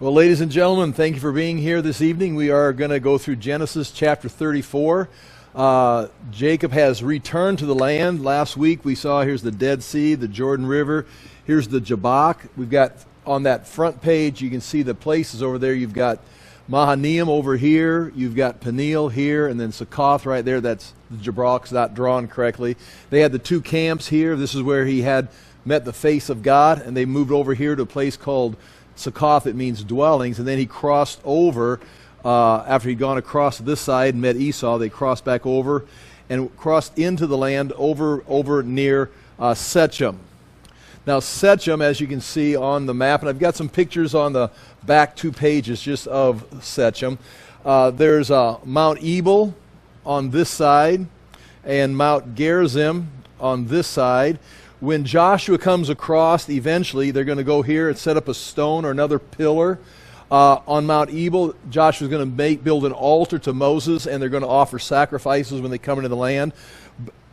Well, ladies and gentlemen, thank you for being here this evening. We are going to go through Genesis chapter 34. Jacob has returned to the land. Last week we saw here's the Dead Sea, the Jordan River. Here's the Jabbok. We've got on that front page, you can see the places over there. You've got Mahanaim over here. You've got Peniel here, and then Succoth right there. That's the Jabbok's not drawn correctly. They had the two camps here. This is where he had met the face of God, and they moved over here to a place called Succoth. It means dwellings, and then he crossed over after he'd gone across this side and met Esau. They crossed back over and crossed into the land over near Shechem. Now Shechem, as you can see on the map, and I've got some pictures on the back 2 pages just of Shechem. There's Mount Ebal on this side and Mount Gerizim on this side. When Joshua comes across, eventually they're going to go here and set up a stone or another pillar. On Mount Ebal, Joshua's going to build an altar to Moses, and they're going to offer sacrifices when they come into the land.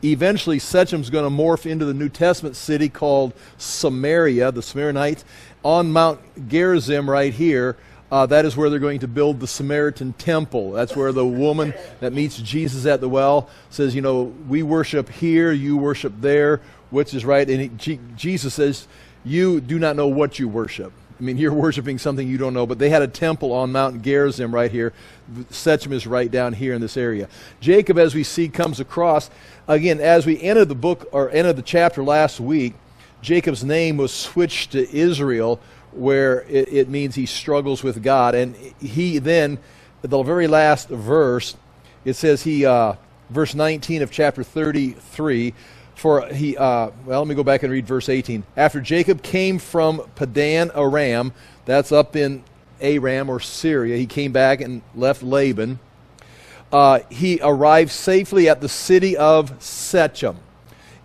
Eventually, Shechem's going to morph into the New Testament city called Samaria, the Samaritans. On Mount Gerizim right here, that is where they're going to build the Samaritan temple. That's where the woman that meets Jesus at the well says, you know, we worship here, you worship there, which is right. And Jesus says, you do not know what you worship. I mean, you're worshiping something you don't know. But they had a temple on Mount Gerizim right here. Shechem is right down here in this area. Jacob, as we see, comes across. Again, as we entered the book, or entered the chapter last week, Jacob's name was switched to Israel, where it means he struggles with God. And he then, the very last verse, it says verse 19 of chapter 33, let me go back and read verse 18. After Jacob came from Padan Aram, that's up in Aram or Syria, he came back and left Laban. He arrived safely at the city of Shechem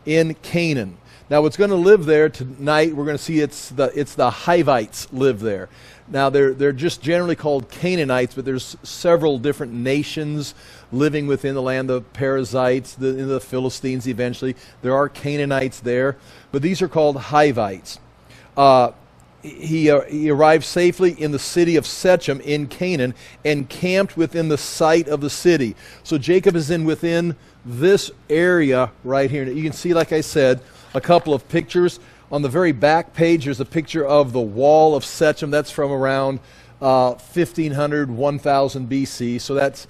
in Canaan. Now, what's going to live there tonight, we're going to see it's the Hivites live there. Now, they're just generally called Canaanites, but there's several different nations living within the land. The Perizzites, the Philistines eventually. There are Canaanites there, but these are called Hivites. He arrived safely in the city of Shechem in Canaan and camped within the site of the city. So Jacob is within this area right here. You can see, like I said, a couple of pictures. On the very back page, there's a picture of the wall of Shechem. That's from around 1500, 1000 BC. So that's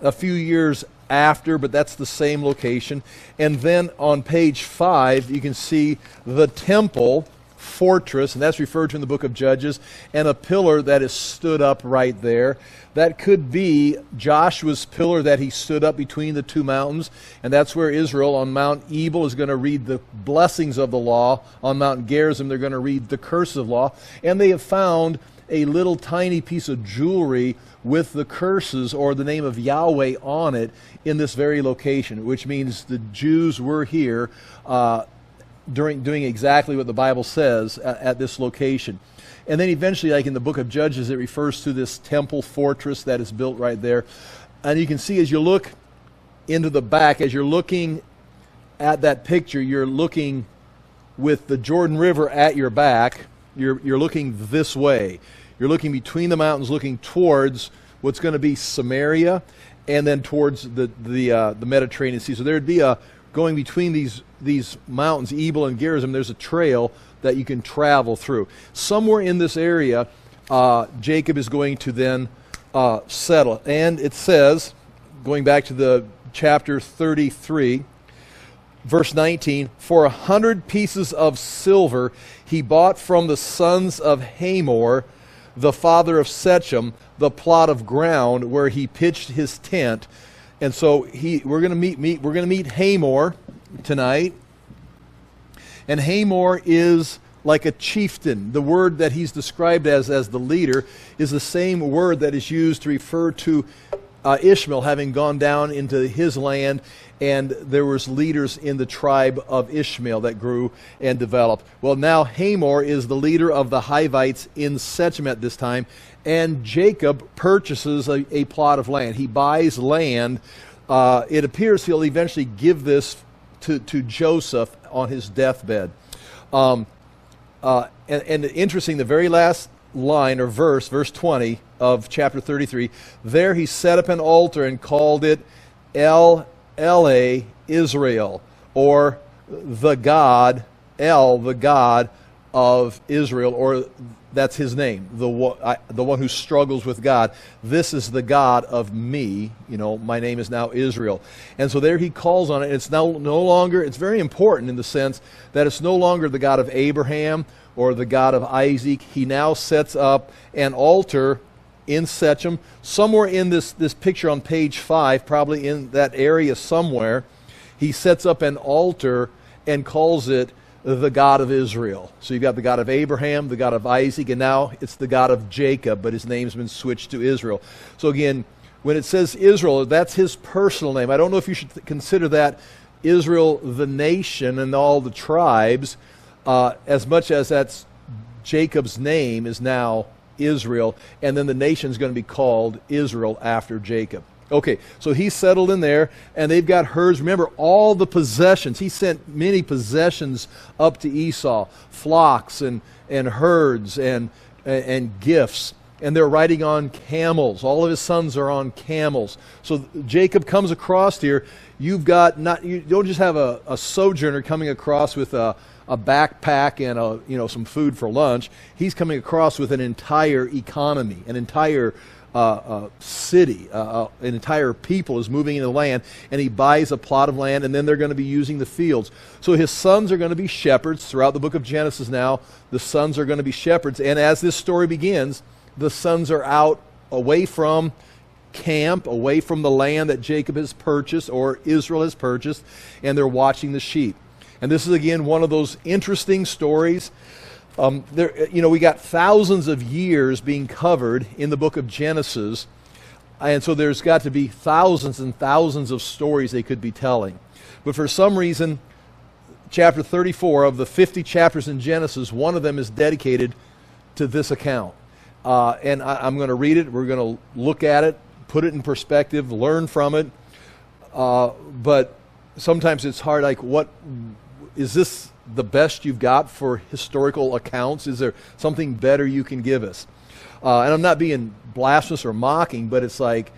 a few years after, but that's the same location. And then on page 5, you can see the temple fortress, and that's referred to in the book of Judges, and a pillar that is stood up right there. That could be Joshua's pillar that he stood up between the two mountains, and that's where Israel on Mount Ebal is going to read the blessings of the law. On Mount Gerizim, they're going to read the curse of law. And they have found a little tiny piece of jewelry with the curses or the name of Yahweh on it in this very location, which means the Jews were here doing exactly what the Bible says at this location. And then eventually, like in the book of Judges, it refers to this temple fortress that is built right there. And you can see as you look into the back, as you're looking at that picture, you're looking with the Jordan River at your back. You're looking this way. You're looking between the mountains, looking towards what's going to be Samaria, and then towards the Mediterranean Sea. So there'd be going between these mountains, Ebal and Gerizim, there's a trail that you can travel through. Somewhere in this area, Jacob is going to then settle. And it says, going back to the chapter 33, verse 19, for 100 pieces of silver he bought from the sons of Hamor, the father of Shechem, the plot of ground where he pitched his tent. And so we're going to meet Hamor tonight. And Hamor is like a chieftain. The word that he's described as the leader is the same word that is used to refer to Ishmael having gone down into his land, and there was leaders in the tribe of Ishmael that grew and developed. Well, now Hamor is the leader of the Hivites in Shechem at this time, and Jacob purchases a plot of land. He buys land. It appears he'll eventually give this to Joseph on his deathbed. And interesting, the very last line or verse 20 of chapter 33, there he set up an altar and called it El Ele Israel, or the God, the God of Israel, or that's his name, the one who struggles with God. This is the God of me. My name is now Israel. And so there he calls on it. It's now no longer, it's very important in the sense that it's no longer the God of Abraham or the God of Isaac. He now sets up an altar in Shechem, somewhere in this picture on page 5, probably in that area somewhere. He sets up an altar and calls it the God of Israel. So you've got the God of Abraham, the God of Isaac, and now it's the God of Jacob, but his name's been switched to Israel. So again, when it says Israel, that's his personal name. I don't know if you should consider that Israel the nation and all the tribes, as much as that's Jacob's name is now Israel, and then the nation's going to be called Israel after Jacob. Okay, so he's settled in there, and they've got herds. Remember, all the possessions. He sent many possessions up to Esau, flocks and herds and gifts. And they're riding on camels. All of his sons are on camels. So Jacob comes across here. You don't just have a sojourner coming across with a backpack and some food for lunch. He's coming across with an entire economy, an entire city, an entire people is moving into the land, and he buys a plot of land, and then they're going to be using the fields. So his sons are going to be shepherds. Throughout the book of Genesis now, the sons are going to be shepherds. And as this story begins, the sons are out away from camp, away from the land that Jacob has purchased or Israel has purchased, and they're watching the sheep. And this is, again, one of those interesting stories. We got thousands of years being covered in the book of Genesis, and so there's got to be thousands and thousands of stories they could be telling. But for some reason, chapter 34 of the 50 chapters in Genesis, one of them is dedicated to this account. And I'm going to read it. We're going to look at it, put it in perspective, learn from it. But sometimes it's hard, like, what is this the best you've got for historical accounts? Is there something better you can give us? And I'm not being blasphemous or mocking, but it's like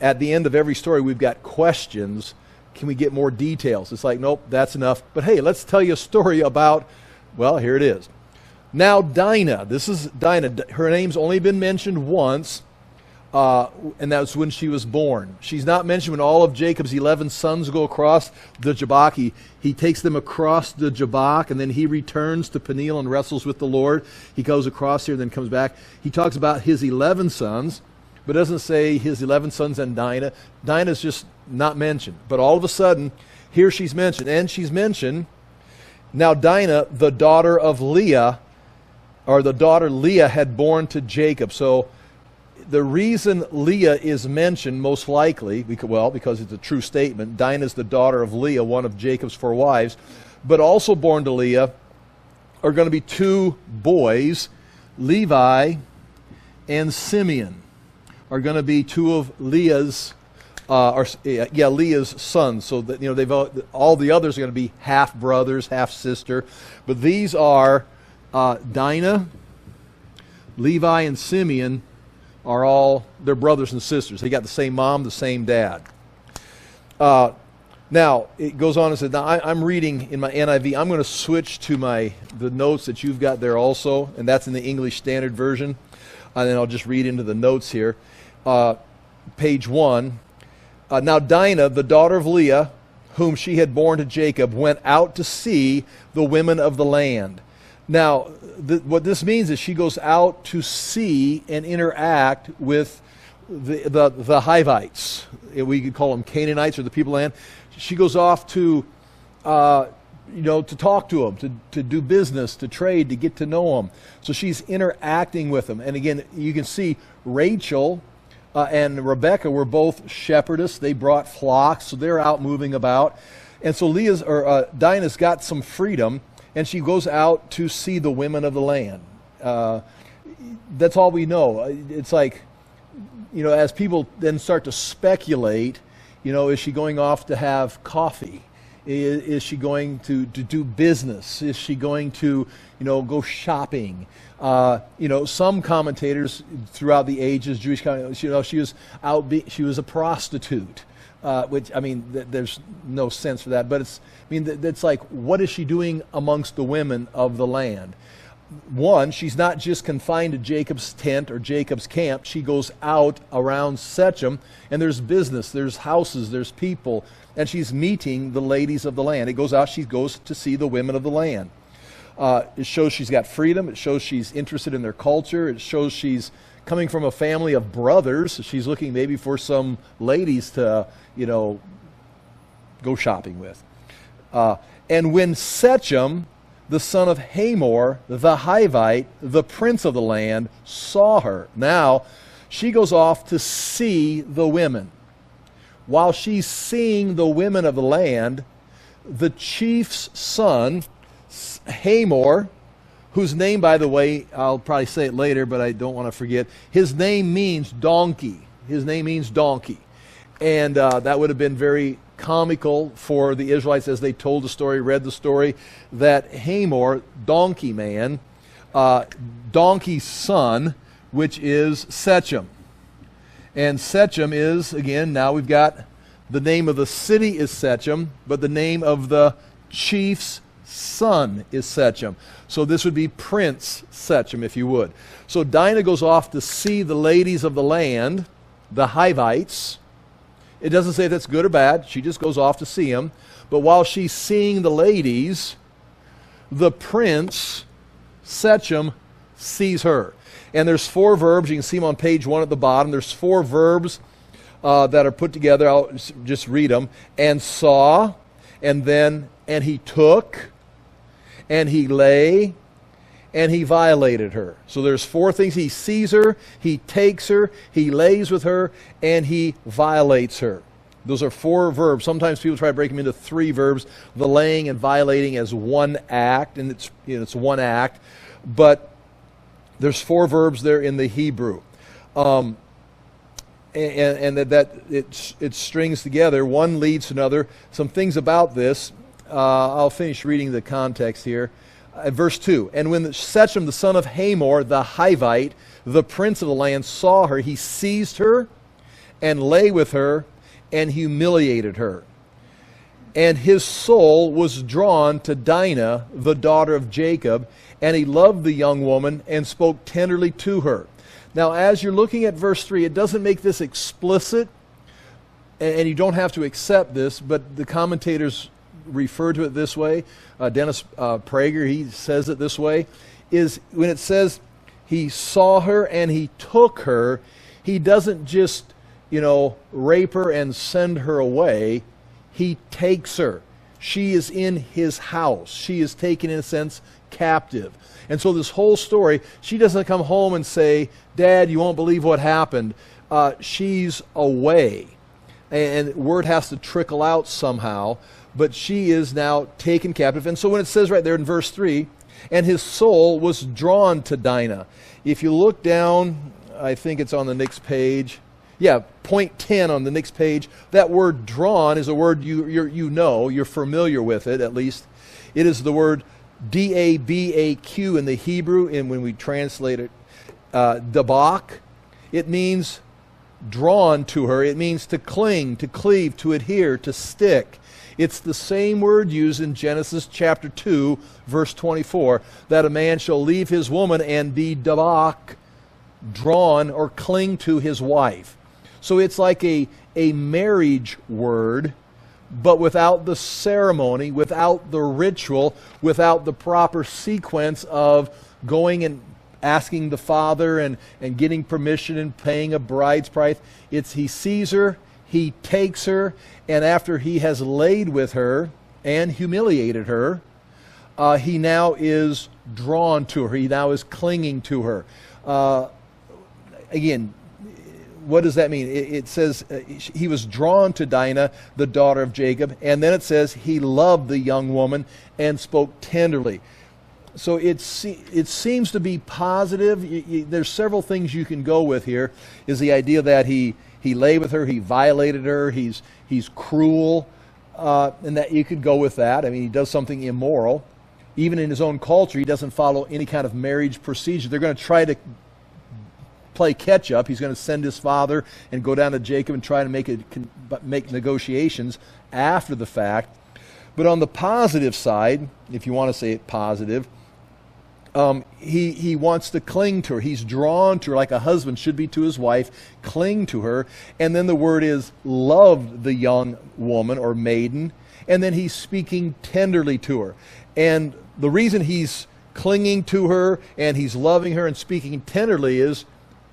at the end of every story we've got questions. Can we get more details? It's like, nope, that's enough. But hey, let's tell you a story about, well, here it is. Now Dinah, this is Dinah. Her name's only been mentioned once, and that's when she was born. She's not mentioned when all of Jacob's 11 sons go across the Jabbok. He takes them across the Jabbok, and then he returns to Peniel and wrestles with the Lord. He goes across here and then comes back. He talks about his 11 sons, but doesn't say his 11 sons and Dinah. Dinah's just not mentioned. But all of a sudden, here she's mentioned. And she's mentioned, now Dinah, the daughter of Leah, or the daughter Leah had born to Jacob. So the reason Leah is mentioned, most likely, because it's a true statement, Dinah is the daughter of Leah, one of Jacob's 4 wives, but also born to Leah are going to be 2 boys, Levi and Simeon, are going to be 2 of Leah's, Leah's sons. So that they've all the others are going to be half brothers, half sister, but these are Dinah, Levi, and Simeon are all their brothers and sisters. They got the same mom, the same dad. Now, it goes on and says, now I'm reading in my NIV. I'm going to switch to the notes that you've got there also, and that's in the English Standard Version. And then I'll just read into the notes here. Page 1. Now Dinah, the daughter of Leah, whom she had borne to Jacob, went out to see the women of the land. Now, what this means is she goes out to see and interact with the Hivites. We could call them Canaanites, or the people of the land. She goes off to, to talk to them, to do business, to trade, to get to know them. So she's interacting with them. And again, you can see Rachel and Rebecca were both shepherdess. They brought flocks, so they're out moving about. And so Dinah's got some freedom, and she goes out to see the women of the land. That's all we know. It's like, as people then start to speculate, is she going off to have coffee? Is she going to do business? Is she going to, go shopping? Some commentators throughout the ages, Jewish commentators, she was a prostitute. Which, there's no sense for that, but it's like, what is she doing amongst the women of the land? One, she's not just confined to Jacob's tent or Jacob's camp. She goes out around Shechem, and there's business, there's houses, there's people, and she's meeting the ladies of the land. She goes to see the women of the land. It shows she's got freedom. It shows she's interested in their culture. It shows she's coming from a family of brothers. She's looking maybe for some ladies to, go shopping with. And when Shechem, the son of Hamor, the Hivite, the prince of the land, saw her. Now, she goes off to see the women. While she's seeing the women of the land, the chief's son, Hamor, whose name, by the way, I'll probably say it later, but I don't want to forget, his name means donkey. His name means donkey. And that would have been very comical for the Israelites as they told the story, read the story, that Hamor, donkey man, donkey's son, which is Shechem. And Shechem is, again, now we've got the name of the city is Shechem, but the name of the chief's son is Shechem. So this would be Prince Shechem, if you would. So Dinah goes off to see the ladies of the land, the Hivites. It doesn't say if that's good or bad. She just goes off to see them. But while she's seeing the ladies, the prince, Shechem, sees her. And there's 4 verbs. You can see them on page 1 at the bottom. There's 4 verbs that are put together. I'll just read them. And saw, and he took, and he lay, and he violated her. So there's 4 things. He sees her, he takes her, he lays with her, and he violates her. Those are 4 verbs. Sometimes people try to break them into 3 verbs. The laying and violating as one act, and it's one act. But there's 4 verbs there in the Hebrew. And that it strings together. One leads to another. Some things about this. I'll finish reading the context here. Verse 2, and when Shechem, the son of Hamor, the Hivite, the prince of the land, saw her, he seized her and lay with her and humiliated her. And his soul was drawn to Dinah, the daughter of Jacob, and he loved the young woman and spoke tenderly to her. Now, as you're looking at verse 3, it doesn't make this explicit, and you don't have to accept this, but the commentators refer to it this way. Dennis Prager, he says it this way, is when it says he saw her and he took her, he doesn't just, rape her and send her away. He takes her. She is in his house. She is taken, in a sense, captive. And so this whole story, she doesn't come home and say, Dad, you won't believe what happened. She's away. And word has to trickle out somehow. But she is now taken captive. And so when it says right there in verse 3, and his soul was drawn to Dinah. If you look down, I think it's on the next page. Yeah, point 10 on the next page. That word drawn is a word you're familiar with it at least. It is the word D-A-B-A-Q in the Hebrew, and when we translate it, dabak, it means drawn to her. It means to cling, to cleave, to adhere, to stick. It's the same word used in Genesis chapter 2, verse 24, that a man shall leave his woman and be dabak, drawn or cling to his wife. So it's like a marriage word, but without the ceremony, without the ritual, without the proper sequence of going and asking the father and getting permission and paying a bride's price. He sees her, he takes her, and after he has laid with her and humiliated her, he now is drawn to her. He now is clinging to her. Again, what does that mean? It says he was drawn to Dinah, the daughter of Jacob, and then it says he loved the young woman and spoke tenderly. So it seems to be positive. There's several things you can go with here. Is the idea that he lay with her, he violated her, he's cruel, and that you could go with that. I mean, he does something immoral. Even in his own culture, he doesn't follow any kind of marriage procedure. They're going to try to play catch up. He's going to send his father and go down to Jacob and try to make negotiations after the fact. But on the positive side, if you want to say it positive, he wants to cling to her. He's drawn to her like a husband should be to his wife, cling to her. And then the word is loved the young woman or maiden. And then he's speaking tenderly to her. And the reason he's clinging to her and he's loving her and speaking tenderly is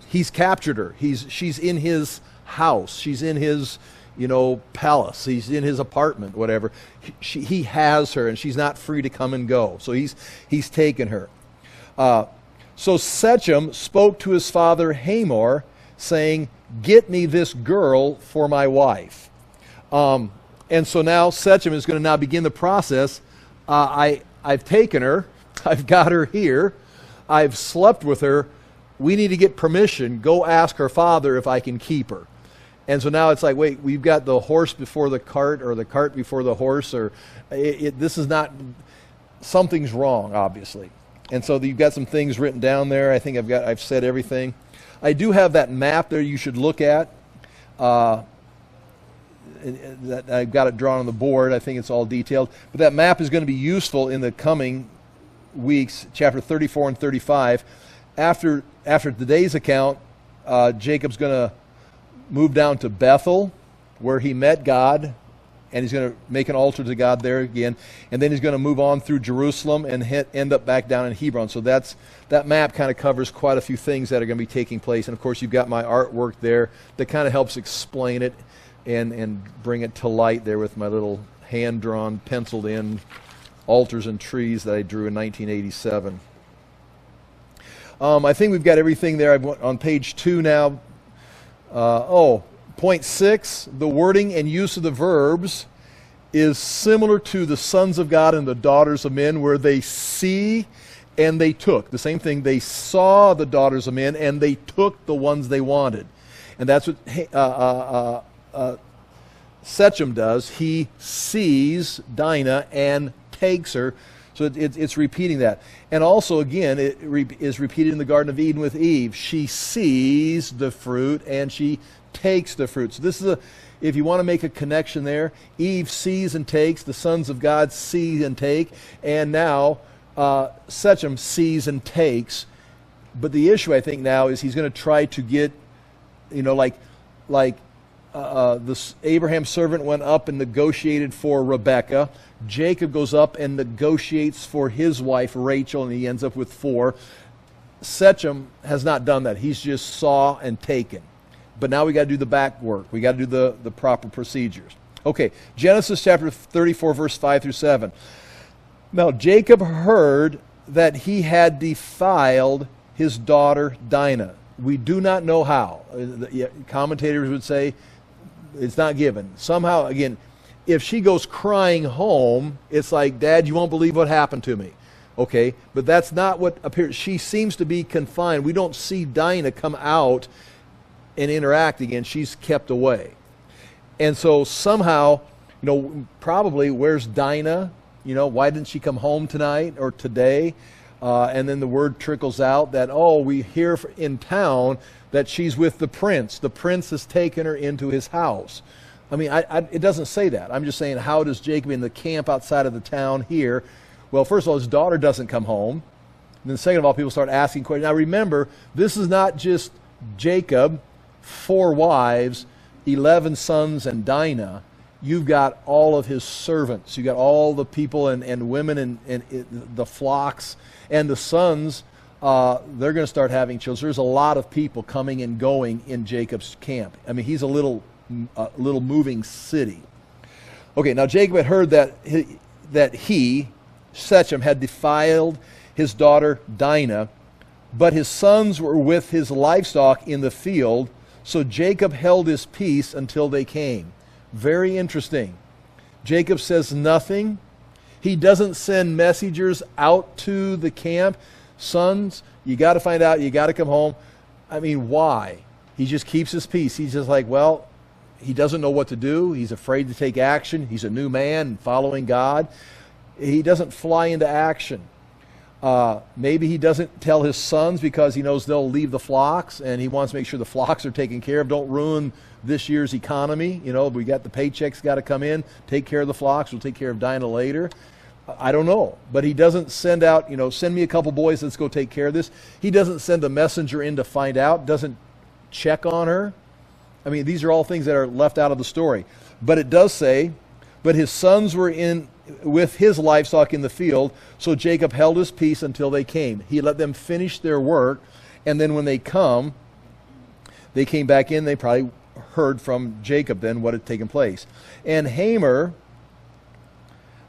he's captured her. She's in his house. She's in his, palace. He's in his apartment, whatever. He has her, and she's not free to come and go. So he's taken her. So Shechem spoke to his father Hamor, saying, "Get me this girl for my wife." And so now Shechem is going to now begin the process. I've taken her. I've got her here. I've slept with her. We need to get permission. Go ask her father if I can keep her. And so now it's like, wait, we've got the horse before the cart, or the cart before the horse, or this is not, something's wrong, obviously. And so you've got some things written down there. I think I've said everything. I do have that map there you should look at. I've got it drawn on the board. I think it's all detailed. But that map is going to be useful in the coming weeks, chapter 34 and 35. After today's account, Jacob's going to move down to Bethel, where he met God, and he's going to make an altar to God there again. And then he's going to move on through Jerusalem and end up back down in Hebron. So that map kind of covers quite a few things that are going to be taking place. And of course, you've got my artwork there that kind of helps explain it and bring it to light there with my little hand-drawn, penciled-in altars and trees that I drew in 1987. I think we've got everything there. I'm on page 2 now. Point 6, the wording and use of the verbs is similar to the sons of God and the daughters of men, where they see and they took. The same thing, they saw the daughters of men and they took the ones they wanted. And that's what Shechem does. He sees Dinah and takes her. So it's repeating that. And also, again, it is repeated in the Garden of Eden with Eve. She sees the fruit and she takes the fruit. So this is if you want to make a connection there, Eve sees and takes, the sons of God see and take, and now Shechem sees and takes. But the issue, I think, now is he's going to try to get, this Abraham's servant went up and negotiated for Rebekah. Jacob goes up and negotiates for his wife Rachel, and he ends up with 4. Shechem has not done that. He's just saw and taken. But now we got to do the back work. We got to do the proper procedures. Okay, Genesis chapter 34, verse 5 through 7. Now Jacob heard that he had defiled his daughter Dinah. We do not know how. Commentators would say it's not given. Somehow, again, if she goes crying home, it's like, Dad, you won't believe what happened to me. Okay, but that's not what appears. She seems to be confined. We don't see Dinah come out and interact again. She's kept away. And so somehow, probably, where's Dinah? Why didn't she come home tonight or today? And then the word trickles out that, we hear in town that she's with the prince. The prince has taken her into his house. I mean, it doesn't say that. I'm just saying, how does Jacob in the camp outside of the town hear? Well, first of all, his daughter doesn't come home. And then second of all, people start asking questions. Now remember, this is not just Jacob, 4 wives, 11 sons, and Dinah. You've got all of his servants. You've got all the people and women and the flocks. And the sons, they're going to start having children. So there's a lot of people coming and going in Jacob's camp. I mean, he's a little moving city. Okay, now Jacob had heard that he, Shechem, had defiled his daughter Dinah, but his sons were with his livestock in the field, so Jacob held his peace until they came. Very interesting. Jacob says nothing. He doesn't send messengers out to the camp. Sons, you got to find out, you got to come home. I mean, why? He just keeps his peace. He's just like, well, he doesn't know what to do. He's afraid to take action. He's a new man following God. He doesn't fly into action. Maybe he doesn't tell his sons because he knows they'll leave the flocks, and he wants to make sure the flocks are taken care of. Don't ruin this year's economy. You know, we got the paychecks got to come in. Take care of the flocks. We'll take care of Dinah later. I don't know. But he doesn't send out, send me a couple boys, let's go take care of this. He doesn't send a messenger in to find out, doesn't check on her. I mean, these are all things that are left out of the story. But it does say, but his sons were in with his livestock in the field, so Jacob held his peace until they came. He let them finish their work, and then when they came back in, they probably heard from Jacob then what had taken place. And Hamor,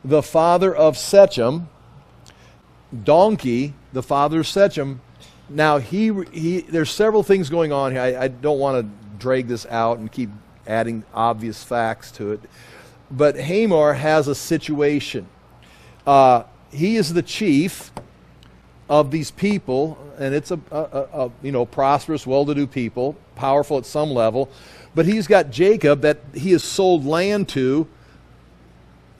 the father of Shechem, donkey, the father of Shechem. Now there's several things going on here. I don't want to drag this out and keep adding obvious facts to it. But Hamor has a situation. He is the chief of these people, and it's a prosperous, well-to-do people, powerful at some level. But he's got Jacob that he has sold land to,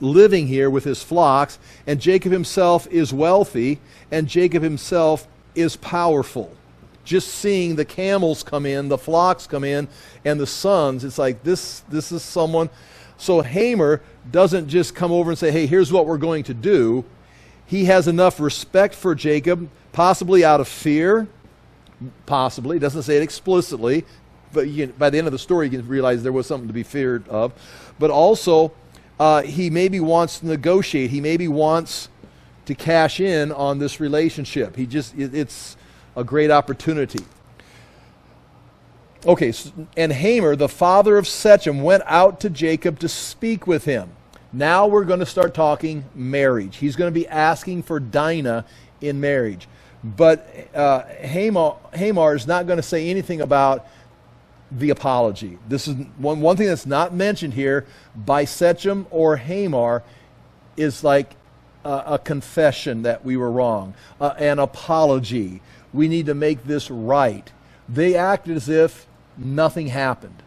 living here with his flocks, and Jacob himself is wealthy, and Jacob himself is powerful. Just seeing the camels come in, the flocks come in, and the sons, it's like this is someone. So Hamor doesn't just come over and say, hey, here's what we're going to do. He has enough respect for Jacob, possibly out of fear, possibly, he doesn't say it explicitly, but by the end of the story you can realize there was something to be feared of. But also, he maybe wants to negotiate. He maybe wants to cash in on this relationship. It's a great opportunity. Okay, and Hamor, the father of Shechem, went out to Jacob to speak with him. Now we're going to start talking marriage. He's going to be asking for Dinah in marriage. But Hamor is not going to say anything about the apology. This is one thing that's not mentioned here by Shechem or Hamor is like a confession that we were wrong, an apology. We need to make this right. They act as if nothing happened.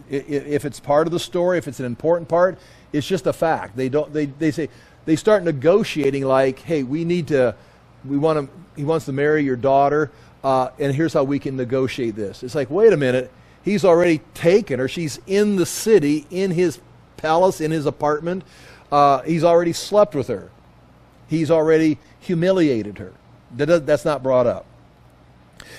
If it's part of the story, if it's an important part, it's just a fact. They start negotiating like, hey, he wants to marry your daughter, and here's how we can negotiate this. It's like, wait a minute, he's already taken her. She's in the city, in his palace, in his apartment. He's already slept with her. He's already humiliated her. That's not brought up.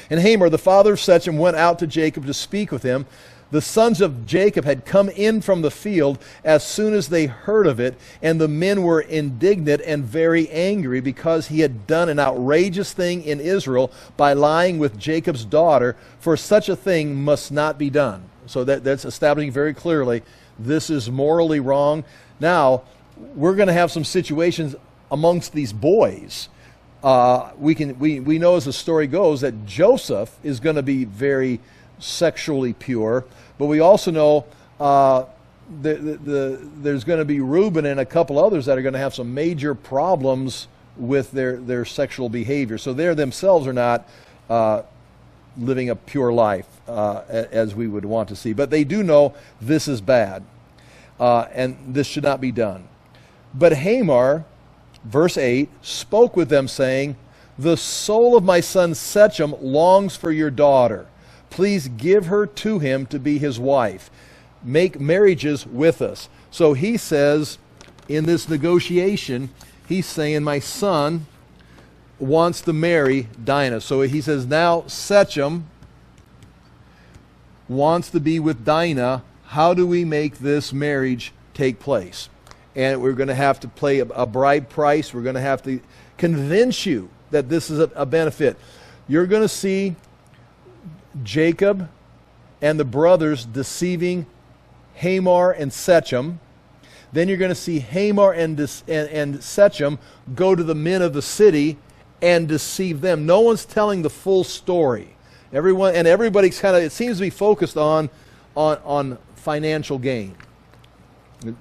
And Hamor, the father of Shechem, went out to Jacob to speak with him. The sons of Jacob had come in from the field as soon as they heard of it, and the men were indignant and very angry because he had done an outrageous thing in Israel by lying with Jacob's daughter, for such a thing must not be done. So that's establishing very clearly this is morally wrong. Now, we're going to have some situations amongst these boys. We know as the story goes that Joseph is going to be very sexually pure, but we also know there's going to be Reuben and a couple others that are going to have some major problems with their sexual behavior. So they themselves are not living a pure life as we would want to see. But they do know this is bad, and this should not be done. But Hamor, verse 8, spoke with them, saying, the soul of my son Shechem longs for your daughter. Please give her to him to be his wife. Make marriages with us. So he says, in this negotiation, he's saying, my son wants to marry Dinah. So he says, now Shechem wants to be with Dinah. How do we make this marriage take place? And we're going to have to pay a bride price. We're going to have to convince you that this is a benefit. You're going to see Jacob and the brothers deceiving Hamor and Shechem. Then you're going to see Hamor and Shechem go to the men of the city and deceive them. No one's telling the full story. Everybody's kind of, it seems to be focused on financial gain.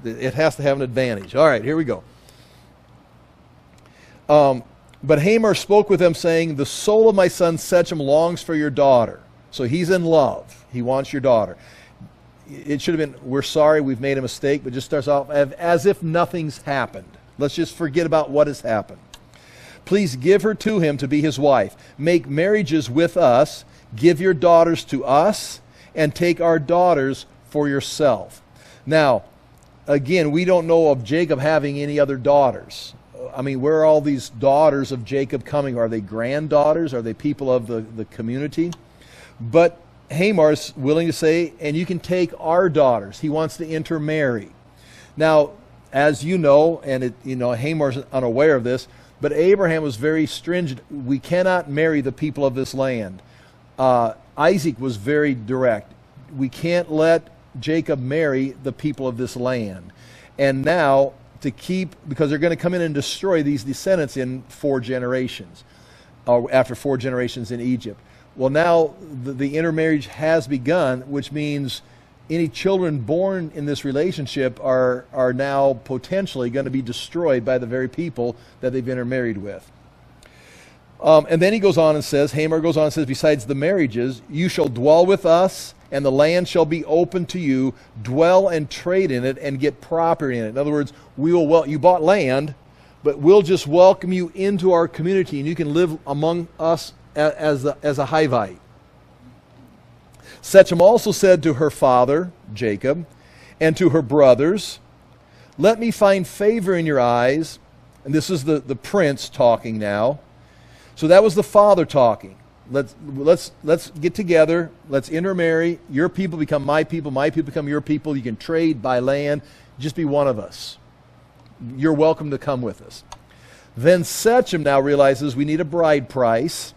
It has to have an advantage. All right, here we go. But Hamor spoke with them, saying, the soul of my son Shechem longs for your daughter. So he's in love. He wants your daughter. it should have been, we're sorry, we've made a mistake, but just starts off as if nothing's happened. Let's just forget about what has happened. Please give her to him to be his wife. Make marriages with us. Give your daughters to us, and take our daughters for yourself. Now, again, we don't know of Jacob having any other daughters. I mean, where are all these daughters of Jacob coming? Are they granddaughters? Are they people of the community? But Hamar's willing to say, and you can take our daughters. He wants to intermarry. Now, as you know, and Hamar's unaware of this, but Abraham was very stringent. We cannot marry the people of this land. Isaac was very direct. We can't let Jacob marry the people of this land. And now, because they're going to come in and destroy these descendants in 4 generations, after 4 generations in Egypt. Well, now the intermarriage has begun, which means any children born in this relationship are now potentially going to be destroyed by the very people that they've intermarried with. And then he goes on and says, Hamor goes on and says, besides the marriages, you shall dwell with us, and the land shall be open to you. Dwell and trade in it and get property in it. In other words, you bought land, but we'll just welcome you into our community, and you can live among us as a Hivite. Shechem also said to her father, Jacob, and to her brothers, let me find favor in your eyes. And this is the prince talking now. So that was the father talking. Let's get together. Let's intermarry. Your people become my people become your people. You can trade, buy land. Just be one of us. You're welcome to come with us. Then Shechem now realizes we need a bride price.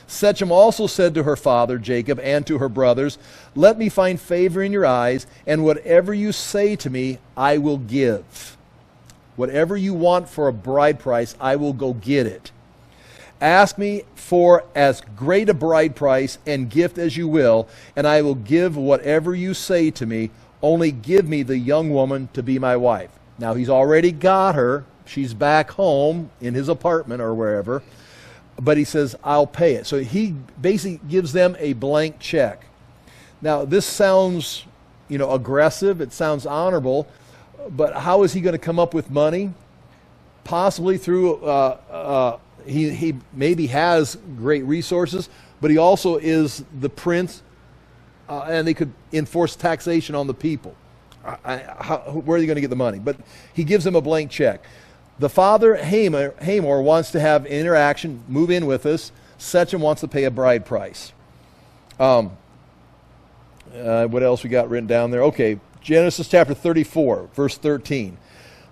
Shechem also said to her father, Jacob, and to her brothers, let me find favor in your eyes, and whatever you say to me, I will give. Whatever you want for a bride price, I will go get it. Ask me for as great a bride price and gift as you will, and I will give whatever you say to me. Only give me the young woman to be my wife. Now, he's already got her. She's back home in his apartment or wherever. But he says, I'll pay it. So he basically gives them a blank check. Now, this sounds, aggressive. It sounds honorable. But how is he going to come up with money? Possibly through, he maybe has great resources, but he also is the prince, and they could enforce taxation on the people. Where are they going to get the money? But he gives them a blank check. The father, Hamor, wants to have interaction, move in with us. Shechem wants to pay a bride price. What else we got written down there? Okay, Genesis chapter 34, verse 13.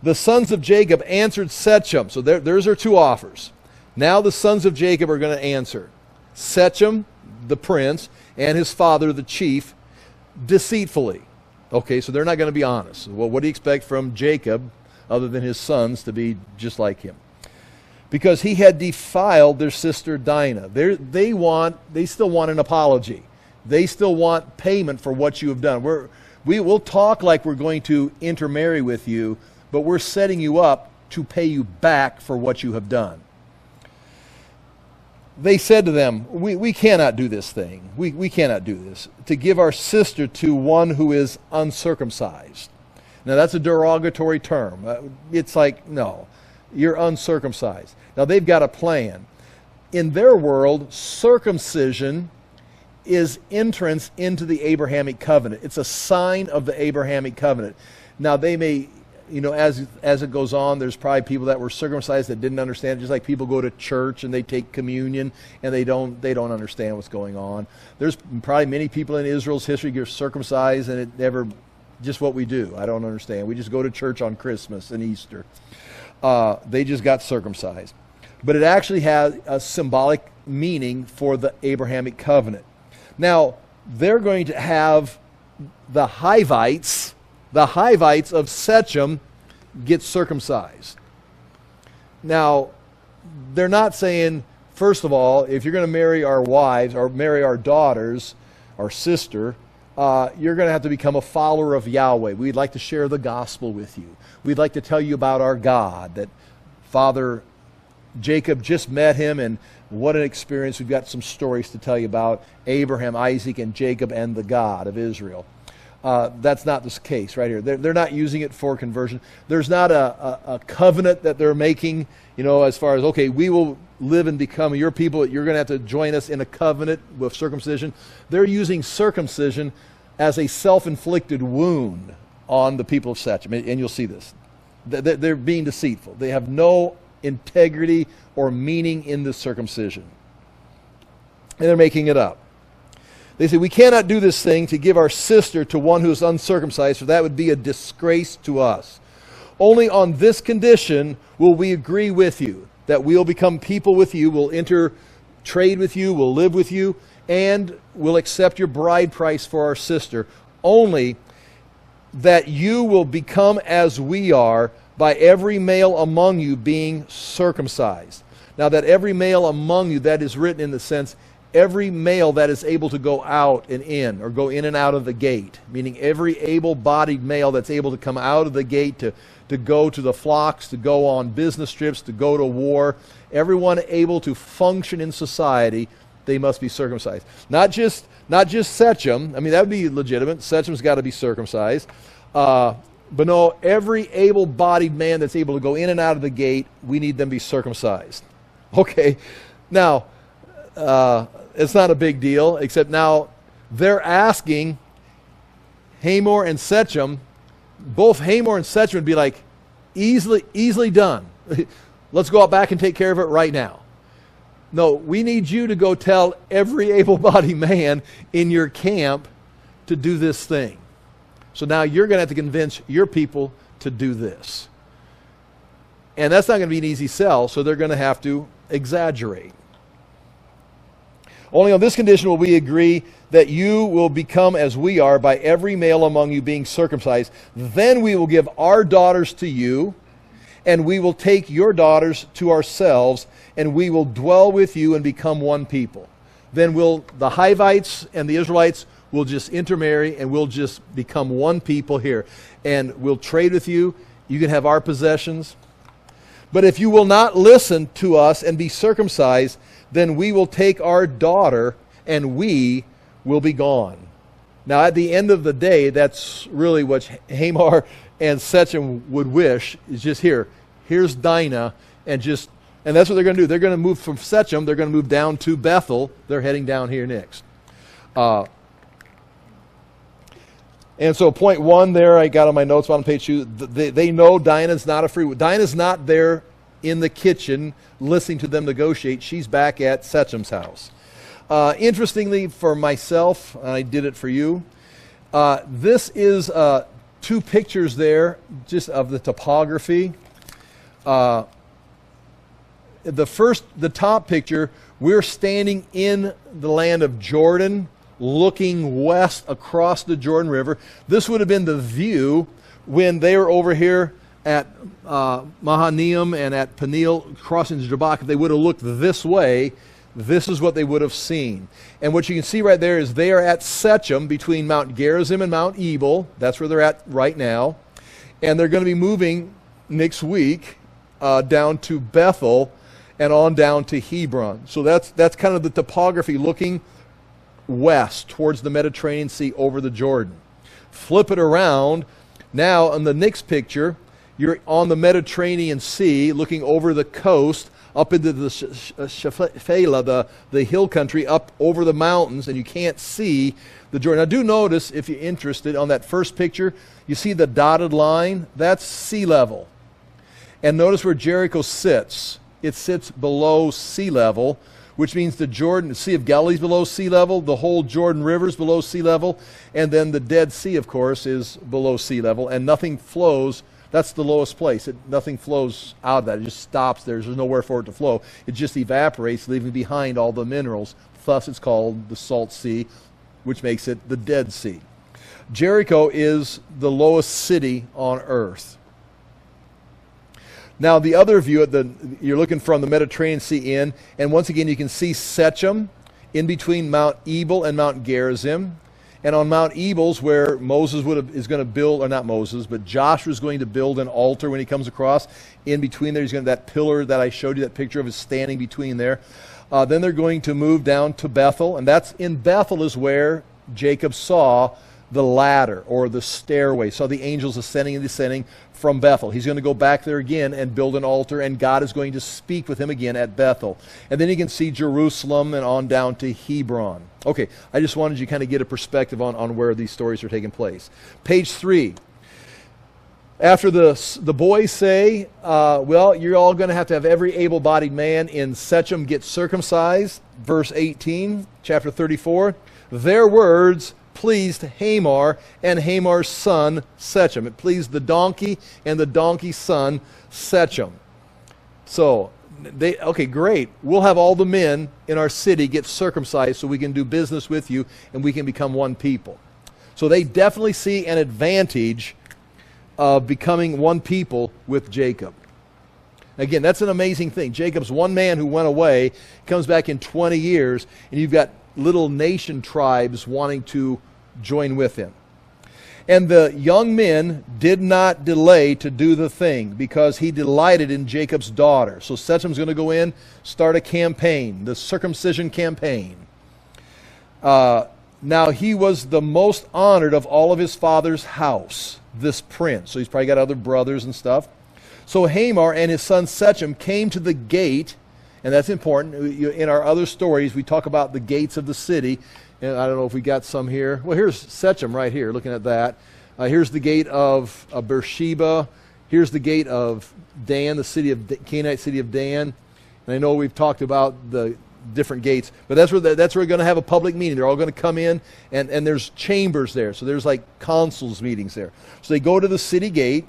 The sons of Jacob answered Shechem. So there's our 2 offers. Now the sons of Jacob are going to answer. Shechem, the prince, and his father, the chief, deceitfully. Okay, so they're not going to be honest. Well, what do you expect from Jacob, other than his sons to be just like him? Because he had defiled their sister Dinah. They still want an apology. They still want payment for what you have done. We will talk like we're going to intermarry with you, but we're setting you up to pay you back for what you have done. They said to them, we cannot do this thing. We cannot do this, to give our sister to one who is uncircumcised. Now, that's a derogatory term. It's like, no, you're uncircumcised. Now, they've got a plan. In their world, circumcision is entrance into the Abrahamic covenant. It's a sign of the Abrahamic covenant. Now, they may, as it goes on, there's probably people that were circumcised that didn't understand it, just like people go to church and they take communion and they don't understand what's going on. There's probably many people in Israel's history get circumcised and it never... Just what we do. I don't understand. We just go to church on Christmas and Easter. They just got circumcised. But it actually has a symbolic meaning for the Abrahamic covenant. Now, they're going to have the Hivites of Shechem get circumcised. Now, they're not saying, first of all, if you're going to marry our wives or marry our daughters, our sister, you're going to have to become a follower of Yahweh. We'd like to share the gospel with you. We'd like to tell you about our God, that Father Jacob just met him, and what an experience. We've got some stories to tell you about Abraham, Isaac, and Jacob and the God of Israel. That's not the case right here. They're not using it for conversion. There's not a covenant that they're making, as far as, okay, we will live and become your people. You're going to have to join us in a covenant with circumcision. They're using circumcision as a self-inflicted wound on the people of Shechem. And you'll see this. They're being deceitful. They have no integrity or meaning in the circumcision. And they're making it up. They say, we cannot do this thing to give our sister to one who is uncircumcised, for that would be a disgrace to us. Only on this condition will we agree with you, that we'll become people with you, we'll enter trade with you, we'll live with you, and we'll accept your bride price for our sister. Only that you will become as we are, by every male among you being circumcised. Now that every male among you, that is written in the sense, every male that is able to go out and in, or go in and out of the gate, meaning every able-bodied male that's able to come out of the gate to go to the flocks, to go on business trips, to go to war, everyone able to function in society, they must be circumcised. Not just Shechem. I mean, that would be legitimate. Shechem's got to be circumcised. But no, every able-bodied man that's able to go in and out of the gate, we need them to be circumcised. Okay, now, it's not a big deal, except now they're asking Hamor and Shechem, both Hamor and Shechem would be like, easily done. Let's go out back and take care of it right now. No, we need you to go tell every able-bodied man in your camp to do this thing. So now you're going to have to convince your people to do this. And that's not going to be an easy sell, so they're going to have to exaggerate. Only on this condition will we agree that you will become as we are, by every male among you being circumcised. Then we will give our daughters to you, and we will take your daughters to ourselves, and we will dwell with you and become one people. Then the Hivites and the Israelites will just intermarry, and we'll just become one people here. And we'll trade with you. You can have our possessions. But if you will not listen to us and be circumcised, then we will take our daughter and we will be gone. Now at the end of the day, that's really what Hamor and Shechem would wish, is just here's Dinah, and that's what they're going to do. They're going to move from Shechem, they're going to move down to Bethel. They're heading down here next. And so point one there, I got on my notes on page 2, they know Dinah's not a free. Dinah's not there in the kitchen listening to them negotiate. She's back at Shechem's house. Interestingly, for myself, and I did it for you, this is two pictures there just of the topography. The top picture, we're standing in the land of Jordan, looking west across the Jordan River. This would have been the view when they were over here at Mahanaim and at Peniel crossing the Jabbok. If they would have looked this way, this is what they would have seen. And what you can see right there is they are at Shechem, between Mount Gerizim and Mount Ebal. That's where they're at right now. And they're going to be moving next week down to Bethel and on down to Hebron. So that's kind of the topography, looking west towards the Mediterranean Sea over the Jordan. Flip it around. Now in the next picture, you're on the Mediterranean Sea, looking over the coast, up into the Shephelah, the hill country, up over the mountains, and you can't see the Jordan. Now do notice, if you're interested, on that first picture, you see the dotted line? That's sea level. And notice where Jericho sits. It sits below sea level, which means the Sea of Galilee is below sea level, the whole Jordan River is below sea level, and then the Dead Sea, of course, is below sea level, and nothing flows. That's the lowest place. Nothing flows out of that. It just stops there. There's nowhere for it to flow. It just evaporates, leaving behind all the minerals. Thus, it's called the Salt Sea, which makes it the Dead Sea. Jericho is the lowest city on earth. Now, the other view, you're looking from the Mediterranean Sea in, and once again, you can see Shechem in between Mount Ebal and Mount Gerizim. And on Mount Ebal's where Moses is going to build, or not Moses, but Joshua is going to build an altar when he comes across. In between there, he's going to, that pillar that I showed you, that picture of, is standing between there. Then they're going to move down to Bethel, and that's in Bethel is where Jacob saw the ladder or the stairway. Saw the angels ascending and descending from Bethel. He's going to go back there again and build an altar, and God is going to speak with him again at Bethel. And then you can see Jerusalem and on down to Hebron. Okay, I just wanted you to kind of get a perspective on where these stories are taking place. Page 3. After the boys say, well, you're all going to have every able-bodied man in Shechem get circumcised. Verse 18, chapter 34. Their words pleased Hamor and Hamar's son Shechem. It pleased the donkey and the donkey's son Shechem. So, okay, great. We'll have all the men in our city get circumcised so we can do business with you and we can become one people. So they definitely see an advantage of becoming one people with Jacob. Again, that's an amazing thing. Jacob's one man who went away, comes back in 20 years, and you've got little nation tribes wanting to join with him. And the young men did not delay to do the thing because he delighted in Jacob's daughter. So Shechem's going to go in, start a campaign, the circumcision campaign. Now he was the most honored of all of his father's house, this prince. So he's probably got other brothers and stuff. So Hamor and his son Shechem came to the gate, and that's important. In our other stories, we talk about the gates of the city. And I don't know if we got some here. Well, here's Shechem right here, looking at that. Here's the gate of Beersheba. Here's the gate of Dan, the city of Canaanite city of Dan. And I know we've talked about the different gates, but that's where we're going to have a public meeting. They're all going to come in, and there's chambers there. So there's like consuls meetings there. So they go to the city gate.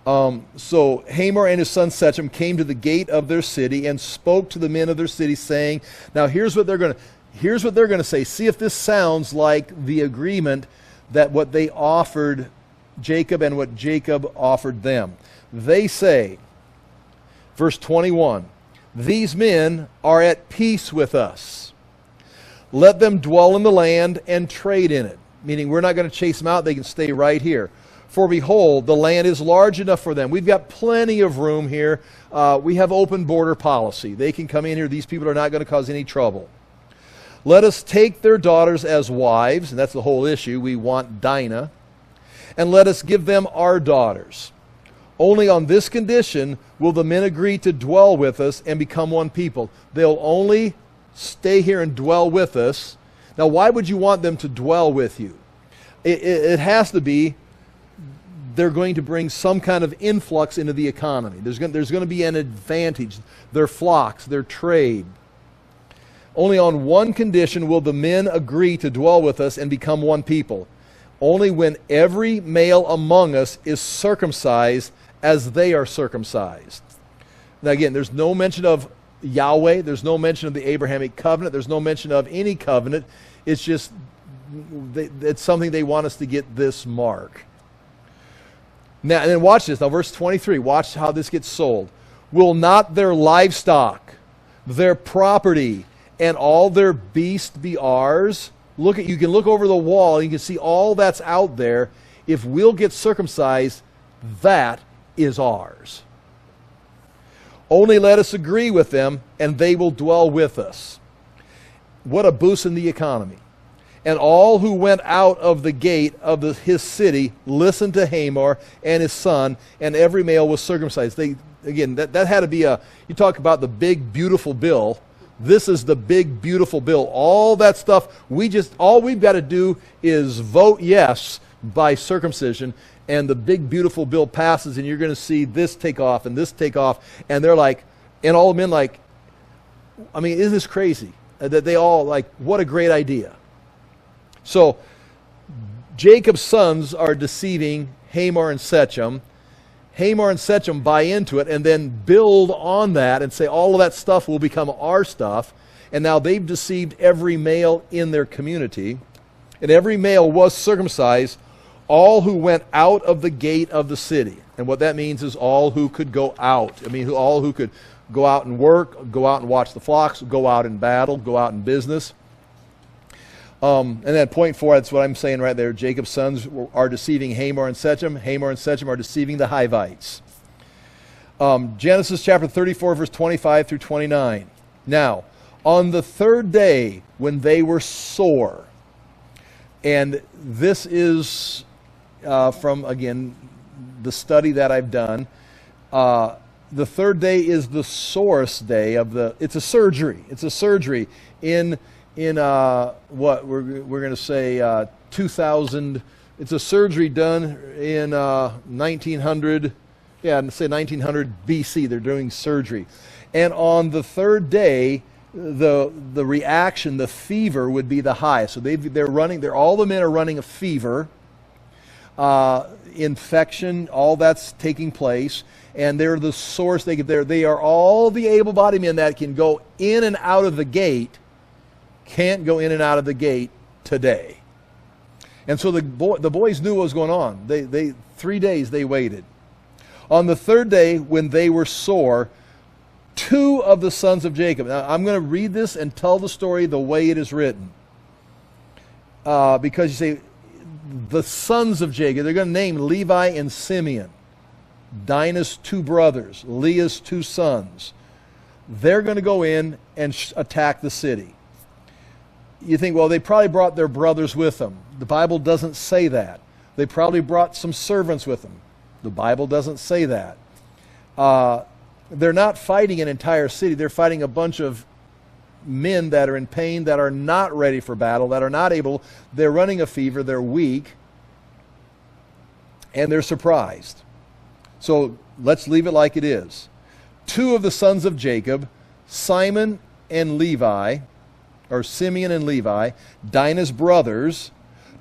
So Hamor and his son Shechem came to the gate of their city and spoke to the men of their city, saying, now here's what they're going to say. See if this sounds like the agreement that what they offered Jacob and what Jacob offered them. They say, verse 21, these men are at peace with us. Let them dwell in the land and trade in it. Meaning we're not going to chase them out. They can stay right here. For behold, the land is large enough for them. We've got plenty of room here. We have open border policy. They can come in here. These people are not going to cause any trouble. Let us take their daughters as wives, and that's the whole issue. We want Dinah. And let us give them our daughters. Only on this condition will the men agree to dwell with us and become one people. They'll only stay here and dwell with us. Now, why would you want them to dwell with you? It has to be they're going to bring some kind of influx into the economy. There's going to be an advantage. Their flocks, their trade. Only on one condition will the men agree to dwell with us and become one people. Only when every male among us is circumcised as they are circumcised. Now again, there's no mention of Yahweh. There's no mention of the Abrahamic covenant. There's no mention of any covenant. It's just, it's something they want us to get this mark. Now, and then watch this. Now, verse 23. Watch how this gets sold. Will not their livestock, their property, and all their beasts be ours? You can look over the wall and you can see all that's out there. If we'll get circumcised, that is ours. Only let us agree with them, and they will dwell with us. What a boost in the economy. And all who went out of the gate of his city listened to Hamor and his son, and every male was circumcised. That had to be you talk about the big, beautiful bill. This is the big, beautiful bill. All that stuff, all we've got to do is vote yes by circumcision, and the big, beautiful bill passes, and you're going to see this take off and this take off. And they're like, and all the men like, I mean, isn't this crazy? That they all like, what a great idea. So Jacob's sons are deceiving Hamor and Shechem. Hamor and Shechem buy into it and then build on that and say all of that stuff will become our stuff. And now they've deceived every male in their community. And every male was circumcised, all who went out of the gate of the city. And what that means is all who could go out. I mean, all who could go out and work, go out and watch the flocks, go out in battle, go out in business. And then point 4, that's what I'm saying right there. Jacob's sons are deceiving Hamor and Shechem. Hamor and Shechem are deceiving the Hivites. Genesis chapter 34, verse 25 through 29. Now, on the third day, when they were sore, And this is from, again, the study that I've done. The third day is the source day of it's a surgery. It's a surgery in what we're going to say 2000. It's a surgery done in 1900. Yeah, say 1900 BC. They're doing surgery, and on the third day, the reaction, the fever would be the highest. So all the men are running a fever. Infection, all that's taking place, and they're the source. They are all the able-bodied men that can go in and out of the gate, can't go in and out of the gate today. And so the boys knew what was going on. They 3 days they waited. On the third day, when they were sore, 2 of the sons of Jacob. Now, I'm going to read this and tell the story the way it is written, because you say, the sons of Jacob, they're going to name Levi and Simeon, Dinah's 2 brothers, Leah's 2 sons. They're going to go in and attack the city. You think, well, they probably brought their brothers with them. The Bible doesn't say that. They probably brought some servants with them. The Bible doesn't say that. They're not fighting an entire city. They're fighting a bunch of men that are in pain, that are not ready for battle, that are not able. They're running a fever, they're weak, and they're surprised. So let's leave it like it is. 2 of the sons of Jacob, Simon and Levi, or Simeon and Levi, Dinah's brothers,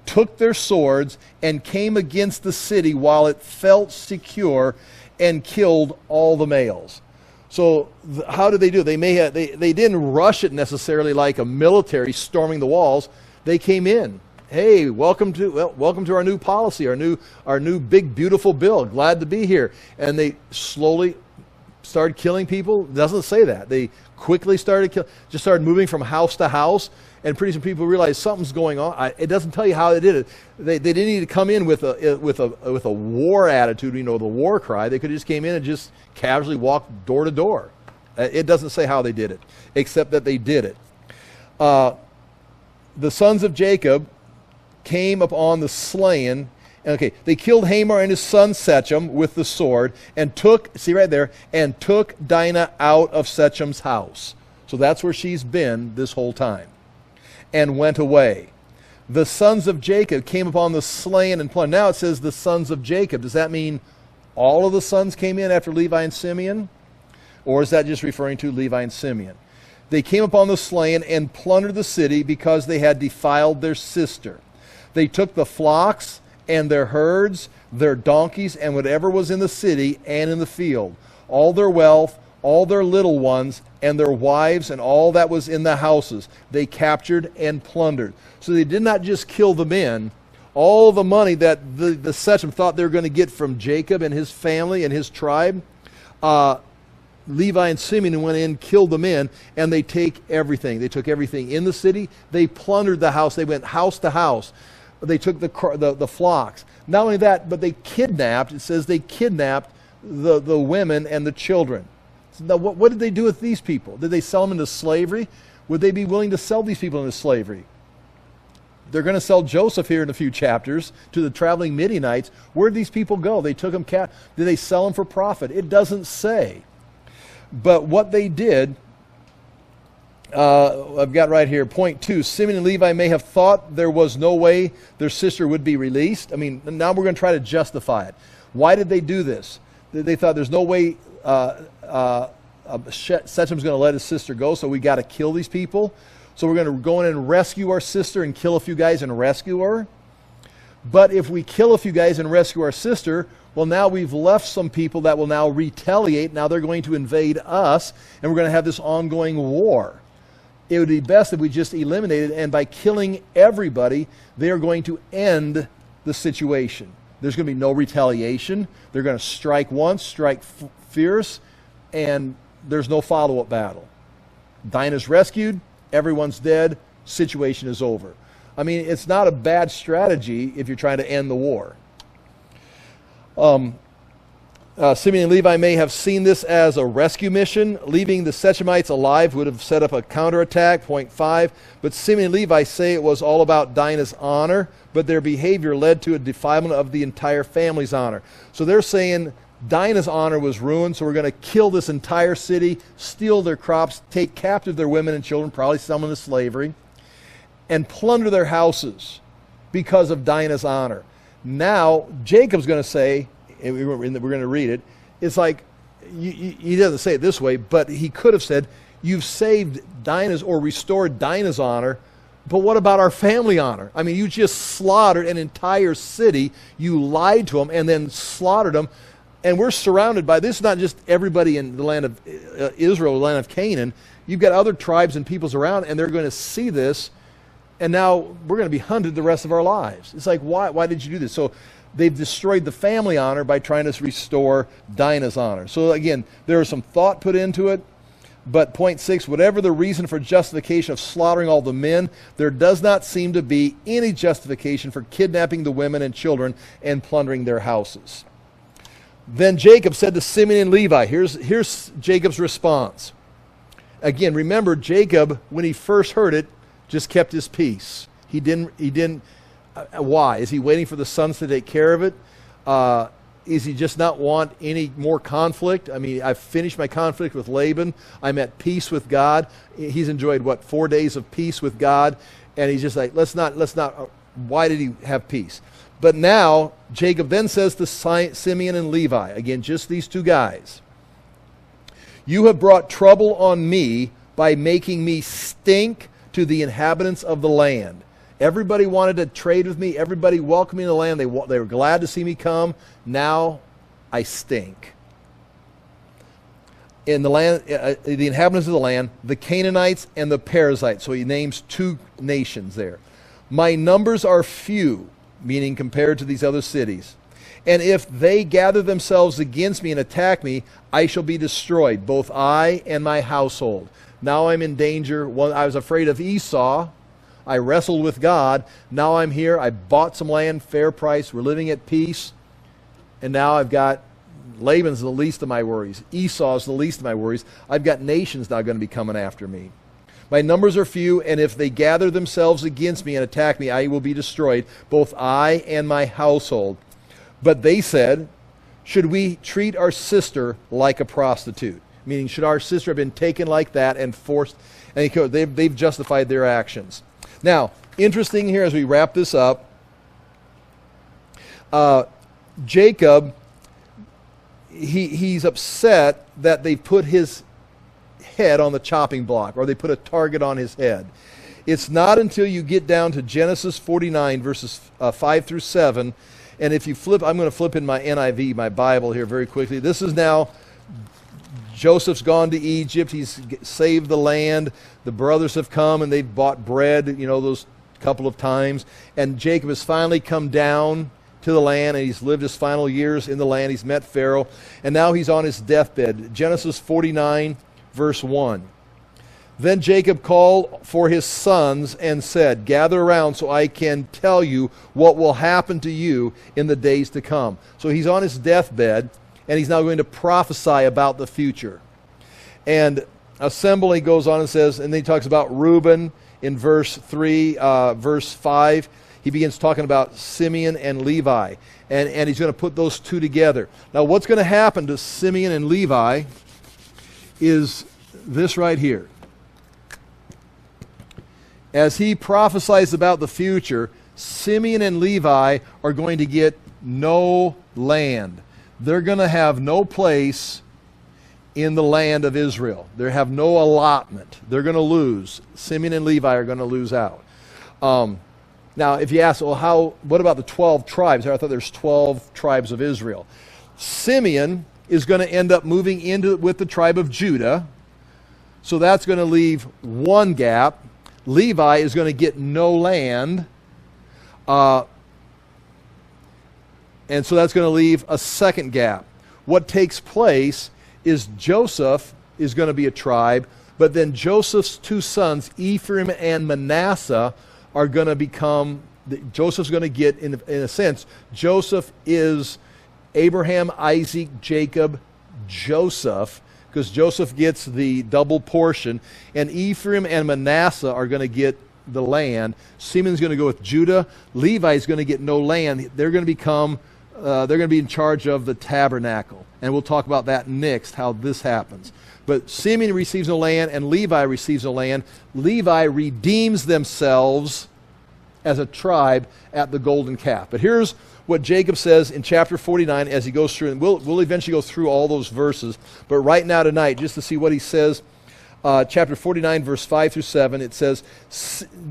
took their swords and came against the city while it felt secure and killed all the males. So how did they do it? They didn't rush it necessarily like a military storming the walls. They came in. Hey, welcome to our new policy, our new big beautiful bill. Glad to be here. And they slowly started killing people. It doesn't say that. They quickly started moving from house to house, and pretty soon people realized something's going on. It doesn't tell you how they did it. They didn't need to come in with a war attitude, the war cry. They could have just came in and just casually walked door to door. It doesn't say how they did it, except that they did it. The sons of Jacob came upon the slain. Okay, they killed Hamor and his son Sechem with the sword, and took Dinah out of Sechem's house. So that's where she's been this whole time, and went away. The sons of Jacob came upon the slain and plundered. Now it says the sons of Jacob. Does that mean all of the sons came in after Levi and Simeon? Or is that just referring to Levi and Simeon? They came upon the slain and plundered the city because they had defiled their sister. They took the flocks and their herds, their donkeys, and whatever was in the city and in the field, all their wealth, all their little ones, and their wives, and all that was in the houses, they captured and plundered. So they did not just kill the men. All the money that the Sechem thought they were going to get from Jacob and his family and his tribe, Levi and Simeon went in, killed the men, and they take everything. They took everything in the city. They plundered the house. They went house to house. They took the flocks. Not only that, but they kidnapped. It says they kidnapped the women and the children. So now, what did they do with these people? Did they sell them into slavery? Would they be willing to sell these people into slavery? They're going to sell Joseph here in a few chapters to the traveling Midianites. Where did these people go? They took him captive. Did they sell him for profit? It doesn't say. But what they did, I've got right here, point 2, Simeon and Levi may have thought there was no way their sister would be released. I mean, now we're going to try to justify it. Why did they do this? They thought there's no way Sechem's going to let his sister go, so we got to kill these people. So we're going to go in and rescue our sister and kill a few guys and rescue her. But if we kill a few guys and rescue our sister, well, now we've left some people that will now retaliate. Now they're going to invade us, and we're going to have this ongoing war. It would be best if we just eliminated it, and by killing everybody, they are going to end the situation. There's going to be no retaliation. They're going to strike once, strike fierce, and there's no follow-up battle. Dinah's rescued, everyone's dead, situation is over. I mean, it's not a bad strategy if you're trying to end the war. Simeon and Levi may have seen this as a rescue mission. Leaving the Shechemites alive would have set up a counterattack, point 5. But Simeon and Levi say it was all about Dinah's honor, but their behavior led to a defilement of the entire family's honor. So they're saying Dinah's honor was ruined, so we're going to kill this entire city, steal their crops, take captive their women and children, probably sell them into slavery, and plunder their houses because of Dinah's honor. Now, Jacob's going to say, and we're going to read it, it's like, he doesn't say it this way, but he could have said, you've saved Dinah's or restored Dinah's honor, but what about our family honor? I mean, you just slaughtered an entire city, you lied to them and then slaughtered them, and we're surrounded by this. Not just everybody in the land of Israel, the land of Canaan, you've got other tribes and peoples around, and they're going to see this, and now we're going to be hunted the rest of our lives. It's like, why did you do this? So they've destroyed the family honor by trying to restore Dinah's honor. So again, there is some thought put into it. But point 6, whatever the reason for justification of slaughtering all the men, there does not seem to be any justification for kidnapping the women and children and plundering their houses. Then Jacob said to Simeon and Levi, here's Jacob's response. Again, remember, Jacob, when he first heard it, just kept his peace. He didn't. Why? Is he waiting for the sons to take care of it? Is he just not want any more conflict? I mean, I've finished my conflict with Laban. I'm at peace with God. He's enjoyed, 4 days of peace with God. And he's just like, let's not. Why did he have peace? But now, Jacob then says to Simeon and Levi, again, just these two guys, you have brought trouble on me by making me stink to the inhabitants of the land. Everybody wanted to trade with me. Everybody welcomed me in the land. They were glad to see me come. Now I stink. In the land, the inhabitants of the land, the Canaanites and the Perizzites. So he names two nations there. My numbers are few, meaning compared to these other cities. And if they gather themselves against me and attack me, I shall be destroyed, both I and my household. Now I'm in danger. I was afraid of Esau. I wrestled with God. Now I'm here. I bought some land, fair price. We're living at peace. And now I've got Laban's the least of my worries. Esau's the least of my worries. I've got nations now going to be coming after me. My numbers are few, and if they gather themselves against me and attack me, I will be destroyed, both I and my household. But they said, should we treat our sister like a prostitute? Meaning, should our sister have been taken like that and forced? And they've justified their actions. Now, interesting here as we wrap this up, Jacob, he's upset that they put his head on the chopping block, or they put a target on his head. It's not until you get down to Genesis 49, verses 5 through 7, and if you flip, I'm going to flip in my NIV, my Bible here very quickly. This is now, Joseph's gone to Egypt. He's saved the land. The brothers have come and they've bought bread, those couple of times. And Jacob has finally come down to the land, and he's lived his final years in the land. He's met Pharaoh, and now he's on his deathbed. Genesis 49, verse 1. Then Jacob called for his sons and said, gather around so I can tell you what will happen to you in the days to come. So he's on his deathbed, and he's now going to prophesy about the future. And assembly goes on and says, and then he talks about Reuben in verse 3, verse 5. He begins talking about Simeon and Levi. And he's going to put those two together. Now what's going to happen to Simeon and Levi is this right here. As he prophesies about the future, Simeon and Levi are going to get no land. They're going to have no place in the land of Israel. They have no allotment. They're going to lose. Simeon and Levi are going to lose out. Now, if you ask, well, what about the 12 tribes? I thought there's 12 tribes of Israel. Simeon is going to end up moving into with the tribe of Judah. So that's going to leave one gap. Levi is going to get no land. And so that's going to leave a second gap. What takes place is Joseph is going to be a tribe, but then Joseph's two sons, Ephraim and Manasseh, are going to become, Joseph's going to get, in a sense, Joseph is Abraham, Isaac, Jacob, Joseph, because Joseph gets the double portion, and Ephraim and Manasseh are going to get the land. Simeon's going to go with Judah. Levi is going to get no land. They're going to be in charge of the tabernacle. And we'll talk about that next, how this happens. But Simeon receives no land, and Levi receives no land. Levi redeems themselves as a tribe at the golden calf. But here's what Jacob says in chapter 49 as he goes through, and we'll eventually go through all those verses. But right now tonight, just to see what he says, chapter 49, verse 5 through 7, it says,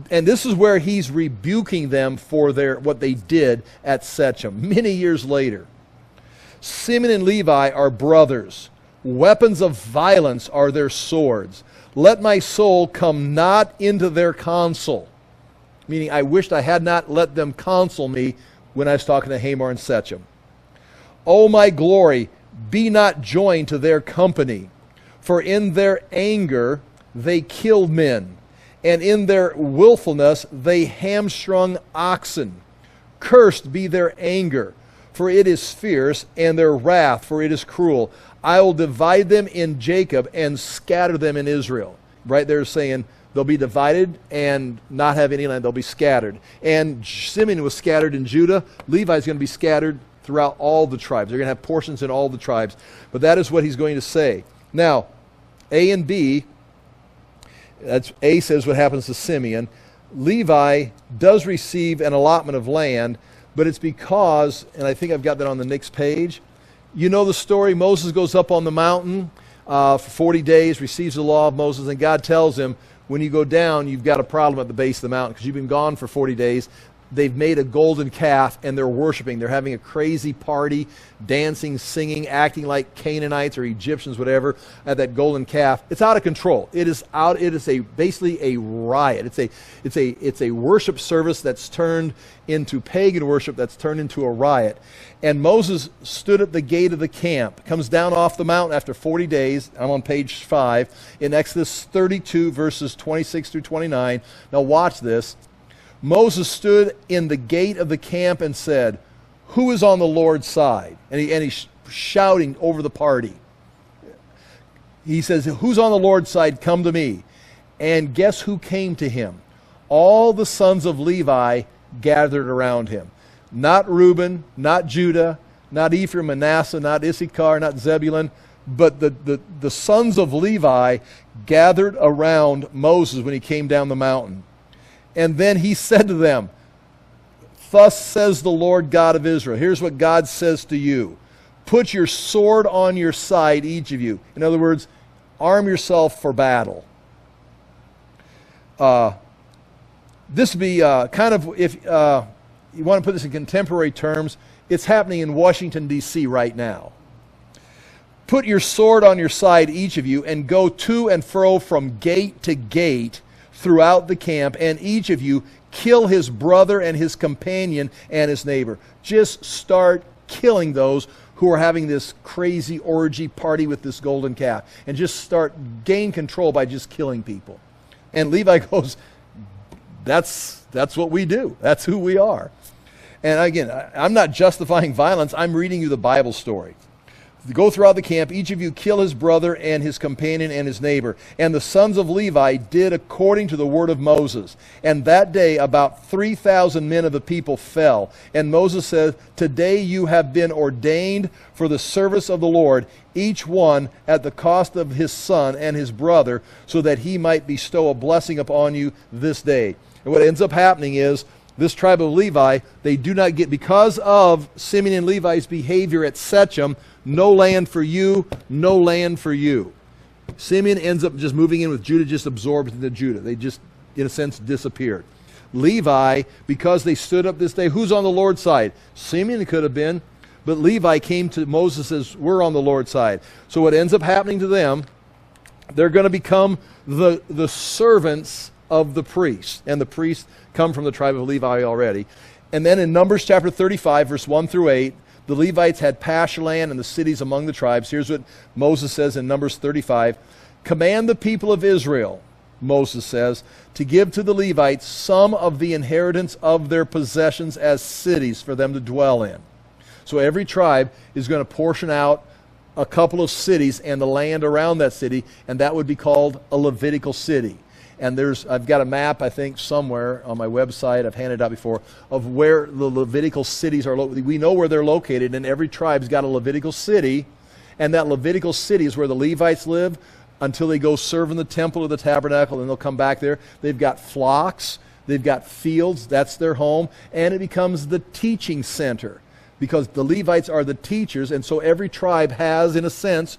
and this is where he's rebuking them for what they did at Shechem many years later. Simeon and Levi are brothers. Weapons of violence are their swords. Let my soul come not into their counsel. Meaning, I wished I had not let them counsel me when I was talking to Hamor and Shechem. O my glory, be not joined to their company. For in their anger they killed men, and in their willfulness they hamstrung oxen. Cursed be their anger, for it is fierce, and their wrath, for it is cruel. I will divide them in Jacob and scatter them in Israel. Right there saying they'll be divided and not have any land. They'll be scattered. And Simeon was scattered in Judah. Levi is going to be scattered throughout all the tribes. They're going to have portions in all the tribes. But that is what he's going to say. Now, A and B, that's A says what happens to Simeon. Levi does receive an allotment of land, but it's because, and I think I've got that on the next page, you know the story. Moses goes up on the mountain for 40 days, receives the law of Moses, and God tells him, when you go down, you've got a problem at the base of the mountain because you've been gone for 40 days. They've made a golden calf and they're worshiping. They're having a crazy party, dancing, singing, acting like Canaanites or Egyptians, whatever, at that golden calf. It's out of control. It is basically a riot. It's a worship service that's turned into pagan worship, that's turned into a riot. And Moses stood at the gate of the camp, comes down off the mountain after 40 days. I'm on page 5 in Exodus 32, verses 26 through 29. Now watch this. Moses stood in the gate of the camp and said, who is on the Lord's side? And he's shouting over the party. He says, who's on the Lord's side? Come to me. And guess who came to him? All the sons of Levi gathered around him. Not Reuben, not Judah, not Ephraim, Manasseh, not Issachar, not Zebulun, but the sons of Levi gathered around Moses when he came down the mountain. And then he said to them, thus says the Lord God of Israel. Here's what God says to you. Put your sword on your side, each of you. In other words, arm yourself for battle. This would be kind of, if you want to put this in contemporary terms, it's happening in Washington, D.C. right now. Put your sword on your side, each of you, and go to and fro from gate to gate throughout the camp, and each of you kill his brother and his companion and his neighbor. Just start killing those who are having this crazy orgy party with this golden calf, and just gain control by just killing people. And Levi goes, that's what we do. That's who we are. And again, I'm not justifying violence. I'm reading you the Bible story. Go throughout the camp, each of you kill his brother and his companion and his neighbor. And the sons of Levi did according to the word of Moses. And that day about 3,000 men of the people fell. And Moses said, today you have been ordained for the service of the Lord, each one at the cost of his son and his brother, so that he might bestow a blessing upon you this day. And what ends up happening is, this tribe of Levi, they do not get, because of Simeon and Levi's behavior at Shechem, no land for you, no land for you. Simeon ends up just moving in with Judah, just absorbed into Judah. They just, in a sense, disappeared. Levi, because they stood up this day, who's on the Lord's side? Simeon could have been, but Levi came to Moses and says, we're on the Lord's side. So what ends up happening to them, they're going to become the servants of the priests. And the priests come from the tribe of Levi already. And then in Numbers chapter 35, verse 1 through 8, the Levites had pasture land and the cities among the tribes. Here's what Moses says in Numbers 35. Command the people of Israel, Moses says, to give to the Levites some of the inheritance of their possessions as cities for them to dwell in. So every tribe is going to portion out a couple of cities and the land around that city, and that would be called a Levitical city. And I've got a map, I think, somewhere on my website, I've handed out before, of where the Levitical cities are located. We know where they're located, and every tribe's got a Levitical city, and that Levitical city is where the Levites live until they go serve in the temple or the tabernacle, and they'll come back there. They've got flocks, they've got fields, that's their home, and it becomes the teaching center because the Levites are the teachers, and so every tribe has, in a sense,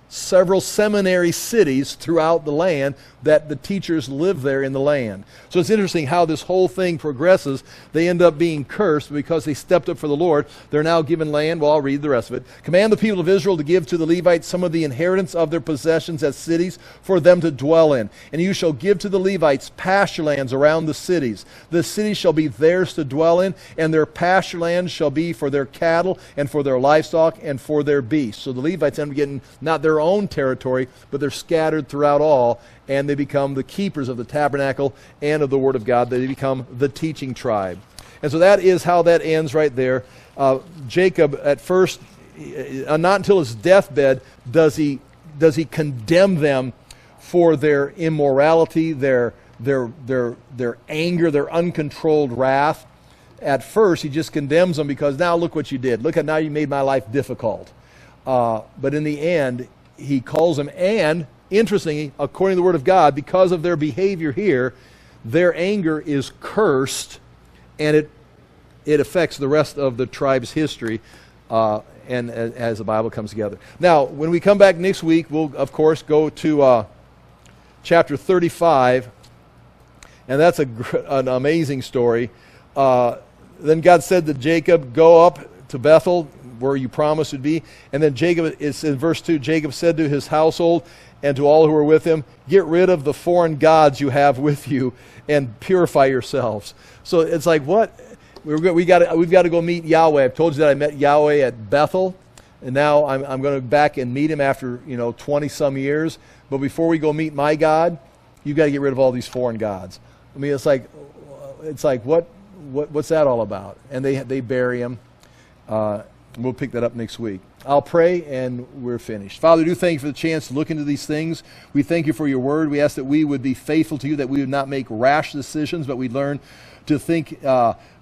several seminary cities throughout the land that the teachers live there in the land. So it's interesting how this whole thing progresses. They end up being cursed because they stepped up for the Lord. They're now given land. Well, I'll read the rest of it. Command the people of Israel to give to the Levites some of the inheritance of their possessions as cities for them to dwell in. And you shall give to the Levites pasture lands around the cities. The cities shall be theirs to dwell in, and their pasture lands shall be for their cattle and for their livestock and for their beasts. So the Levites end up getting not their own territory, but they're scattered throughout all, and they become the keepers of the tabernacle and of the Word of God. They become the teaching tribe. And so that is how that ends right there. Jacob, at first, not until his deathbed does he condemn them for their immorality, their anger, their uncontrolled wrath. At first, he just condemns them because now look what you did. Look at now you made my life difficult. But in the end, he calls them, and interestingly, according to the Word of God, because of their behavior here, their anger is cursed, and it affects the rest of the tribe's history, and as the Bible comes together. Now, when we come back next week, we'll, of course, go to chapter 35, and that's an amazing story. Then God said to Jacob, go up to Bethel, where you promised would be. And then Jacob, it's in verse 2, Jacob said to his household and to all who were with him, get rid of the foreign gods you have with you and purify yourselves. So it's like, what? We've got to go meet Yahweh. I've told you that I met Yahweh at Bethel, and now I'm going to back and meet him after 20-some years. But before we go meet my God, you've got to get rid of all these foreign gods. I mean, it's like what's that all about? And they bury him. We'll pick that up next week. I'll pray and we're finished. Father, do thank you for the chance to look into these things. We thank you for your word. We ask that we would be faithful to you, that we would not make rash decisions, but we'd learn to think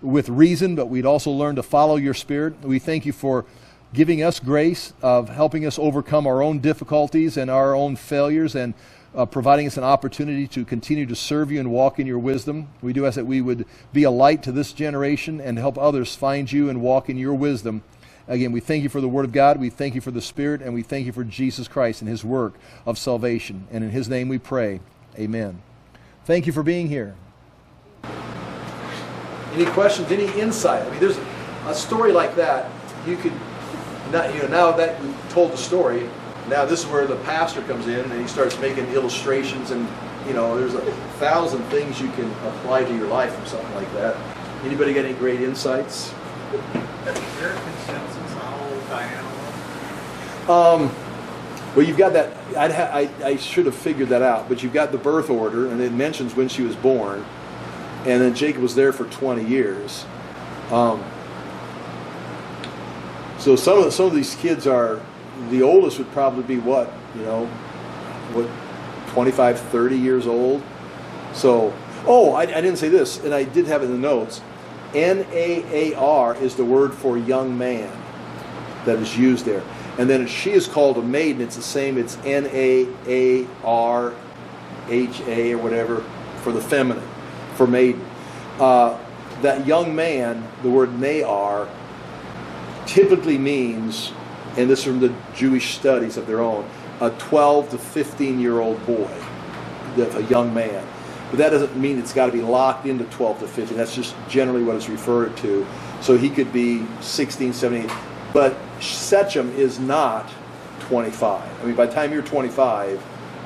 with reason, but we'd also learn to follow your Spirit. We thank you for giving us grace, of helping us overcome our own difficulties and our own failures, and providing us an opportunity to continue to serve you and walk in your wisdom. We do ask that we would be a light to this generation and help others find you and walk in your wisdom. Again, we thank you for the Word of God, we thank you for the Spirit, and we thank you for Jesus Christ and His work of salvation. And in His name we pray. Amen. Thank you for being here. Any questions, any insight? I mean, there's a story like that. You could, now that we told the story, now this is where the pastor comes in and he starts making illustrations, and there's 1,000 things you can apply to your life from something like that. Anybody got any great insights? Is there a consensus on how old Diana was? Well, you've got that. I should have figured that out, but you've got the birth order, and it mentions when she was born, and then Jacob was there for 20 years. So some of these kids are, the oldest would probably be 25, 30 years old. So, I didn't say this, and I did have it in the notes. N-A-A-R is the word for young man that is used there. And then she is called a maiden. It's the same. It's N-A-A-R-H-A or whatever for the feminine, for maiden. That young man, the word Nahar, typically means, and this is from the Jewish studies of their own, a 12 to 15-year-old boy, a young man. But that doesn't mean it's got to be locked into 12 to 15. That's just generally what it's referred to. So he could be 16, 17. But Shechem is not 25. I mean, by the time you're 25,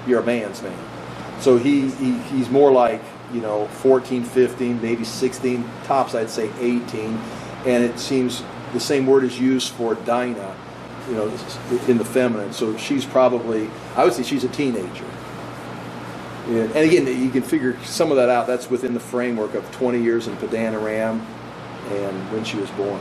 you're a man's man. So he's more like, 14, 15, maybe 16, tops I'd say 18. And it seems the same word is used for Dinah, in the feminine. So she's probably, I would say she's a teenager. And again, you can figure some of that out. That's within the framework of 20 years in Padan Aram and when she was born.